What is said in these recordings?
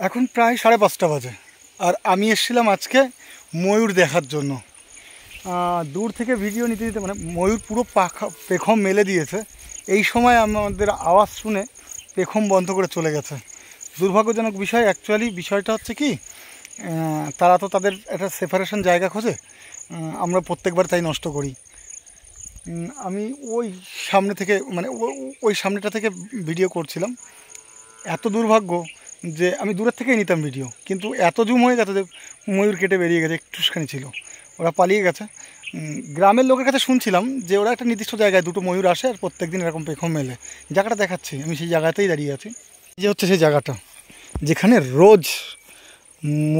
এখন প্রায় 5:30 বাজে আর আমি এসেছিলাম আজকে ময়ূর দেখার জন্য। দূর থেকে ভিডিও নিতে নিতে মানে ময়ূর পুরো পেখম মেলে দিয়েছে। এই সময় আমাদের আওয়াজ শুনে পেখম বন্ধ করে চলে গেছে। দুর্ভাগ্যজনক বিষয়। অ্যাকচুয়ালি বিষয়টা হচ্ছে কি, তারা তো তাদের একটা সেপারেশন জায়গা খোঁজে, আমরা প্রত্যেকবার তাই নষ্ট করি। আমি ওই সামনে থেকে মানে ওই সামনেটা থেকে ভিডিও করছিলাম। এত দুর্ভাগ্য যে আমি দূরের থেকেই নিতাম ভিডিও, কিন্তু এত জুম হয়ে গেছে যে ময়ূর কেটে বেরিয়ে গেছে, একটুখানি ছিল, ওরা পালিয়ে গেছে। গ্রামের লোকের কাছে শুনছিলাম যে ওরা একটা নির্দিষ্ট জায়গায় দুটো ময়ূর আসে আর প্রত্যেক দিন এরকম পেখম মেলে। জায়গাটা দেখাচ্ছি, আমি সেই জায়গাতেই দাঁড়িয়ে আছি। যে হচ্ছে সেই জায়গাটা যেখানে রোজ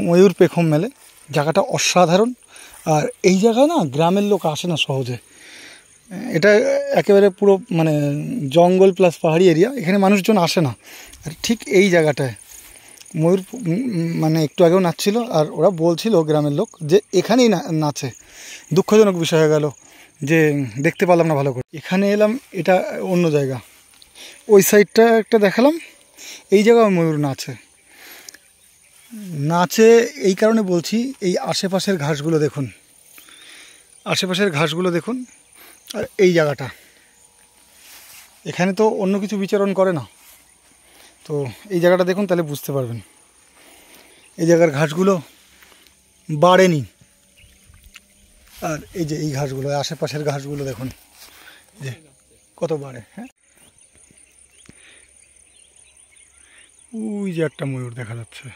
ময়ূর পেখম মেলে। জায়গাটা অসাধারণ। আর এই জায়গায় না গ্রামের লোক আসে না সহজে। এটা একেবারে পুরো মানে জঙ্গল প্লাস পাহাড়ি এরিয়া, এখানে মানুষজন আসে না। আর ঠিক এই জায়গাটায় ময়ূর মানে একটু আগেও নাচছিল, আর ওরা বলছিল গ্রামের লোক যে এখানেই নাচে। দুঃখজনক বিষয় হয়ে গেল যে দেখতে পেলাম না ভালো করে। এখানে এলাম, এটা অন্য জায়গা। ওই সাইডটা একটা দেখালাম, এই জায়গায় ময়ূর নাচে এই কারণে বলছি, এই আশেপাশের ঘাসগুলো দেখুন, আশেপাশের ঘাসগুলো দেখুন। আর এই জায়গাটা, এখানে তো অন্য কিছু বিচরণ করে না, তো এই জায়গাটা দেখুন, তাহলে বুঝতে পারবেন। এই জায়গার ঘাসগুলো বাড়েনি, আর এই যে এই ঘাসগুলো, আশেপাশের ঘাসগুলো দেখুন যে কত বাড়ে। হ্যাঁ, ওই যে একটা ময়ূর দেখা যাচ্ছে।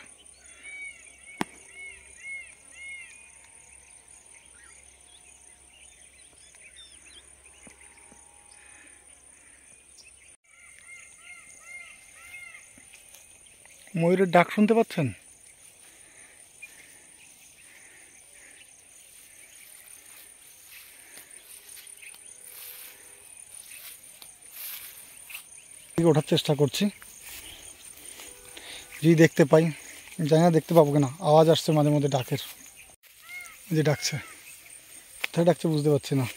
ময়ূরের ডাক শুনতে পাচ্ছেন? ওঠার চেষ্টা করছি, যদি দেখতে পাই। জানি না দেখতে পাবো কিনা। আওয়াজ আসছে মাঝে মধ্যে ডাকের, যে ডাকছে, কোথায় ডাকছে বুঝতে পারছি না।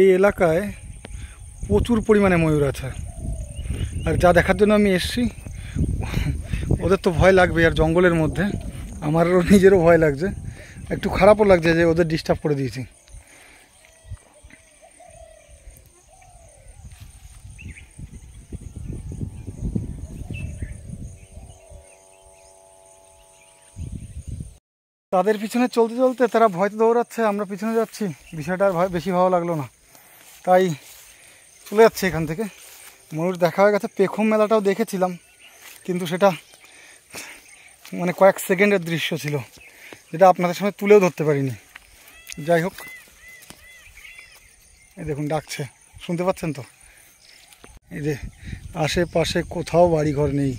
এই এলাকায় প্রচুর পরিমাণে ময়ূর আছে, আর যা দেখার জন্য আমি এসেছি, ওদের তো ভয় লাগবে। আর জঙ্গলের মধ্যে আমারও নিজেরও ভয় লাগছে, একটু খারাপও লাগছে যে ওদের ডিস্টার্ব করে দিয়েছি। তাদের পিছনে চলতে চলতে তারা ভয়তে দৌড়াচ্ছে, আমরা পিছনে যাচ্ছি। বিষয়টা আর বেশি ভালো লাগলো না, তাই চলে যাচ্ছে এখান থেকে। ময়ূর দেখা হয়ে গেছে। পেখম মেলাটাও দেখেছিলাম, কিন্তু সেটা মানে কয়েক সেকেন্ডের দৃশ্য ছিল, যেটা আপনাদের সামনে তুলেও ধরতে পারিনি। যাই হোক, এই দেখুন ডাকছে, শুনতে পাচ্ছেন তো? এই যে আশেপাশে কোথাও বাড়িঘর নেই।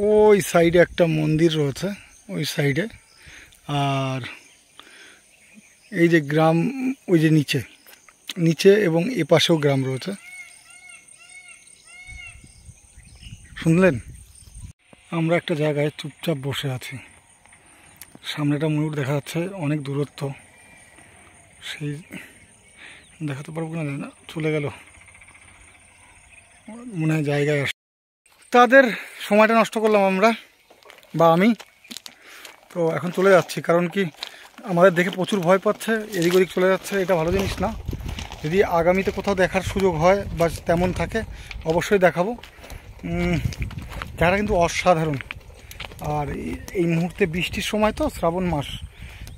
ওই সাইডে একটা মন্দির রয়েছে, ওই সাইডে। আর এই যে গ্রাম, ওই যে নিচে এবং এ পাশেও গ্রাম রয়েছে। শুনলেন? আমরা একটা জায়গায় চুপচাপ বসে আছি, সামনেটা ময়ূর দেখা যাচ্ছে, অনেক দূরত্ব। সেই দেখাতে পারবো না, না চলে গেল মনে হয় জায়গায়। তাদের সময়টা নষ্ট করলাম আমরা, বা আমি। তো এখন চলে যাচ্ছি, কারণ কি আমাদের দেখে প্রচুর ভয় পাচ্ছে, এদিক ওদিক চলে যাচ্ছে। এটা ভালো জিনিস না। যদি আগামীতে কোথাও দেখার সুযোগ হয় বা তেমন থাকে, অবশ্যই দেখাবো। জায়গাটা কিন্তু অসাধারণ। আর এই মুহূর্তে বৃষ্টির সময়, তো শ্রাবণ মাস,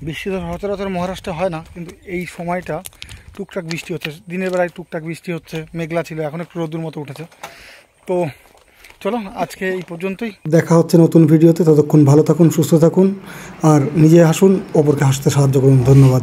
বৃষ্টি তো সচরাচর মহারাষ্ট্রে হয় না, কিন্তু এই সময়টা টুকটাক বৃষ্টি হচ্ছে। দিনের বেলায় টুকটাক বৃষ্টি হচ্ছে, মেঘলা ছিল, এখন একটু রোদ্দুর মতো উঠেছে। তো চলো, আজকে এই পর্যন্তই। দেখা হচ্ছে নতুন ভিডিওতে। ততক্ষণ ভালো থাকুন, সুস্থ থাকুন, আর নিজে হাসুন, অপরকে হাসতে সাহায্য করুন। ধন্যবাদ।